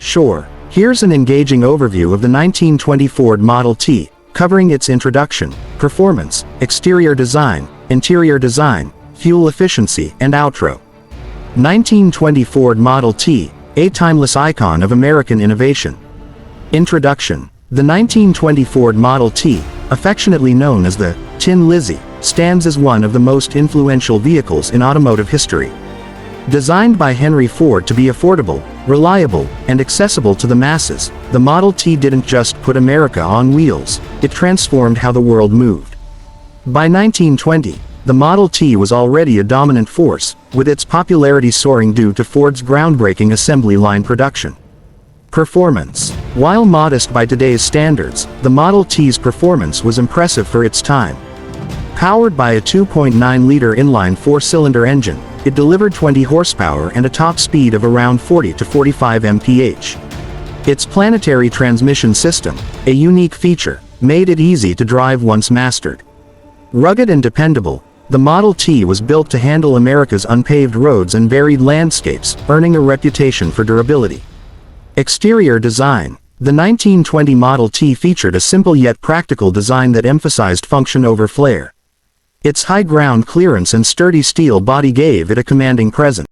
Sure, here's an engaging overview of the 1920 Ford Model T, covering its introduction, performance, exterior design, interior design, fuel efficiency, and outro. 1920 Ford Model T, a timeless icon of American innovation. Introduction. The 1920 Ford Model T, affectionately known as the Tin Lizzie, stands as one of the most influential vehicles in automotive history. Designed by Henry Ford to be affordable, reliable, and accessible to the masses, the Model T didn't just put America on wheels, it transformed how the world moved. By 1920, the Model T was already a dominant force, with its popularity soaring due to Ford's groundbreaking assembly line production. Performance. While modest by today's standards, the Model T's performance was impressive for its time. Powered by a 2.9-liter inline four-cylinder engine, it delivered 20 horsepower and a top speed of around 40 to 45 mph. Its planetary transmission system, a unique feature, made it easy to drive once mastered. Rugged and dependable, the Model T was built to handle America's unpaved roads and varied landscapes, earning a reputation for durability. Exterior design. The 1920 Model T featured a simple yet practical design that emphasized function over flair. Its high ground clearance and sturdy steel body gave it a commanding presence.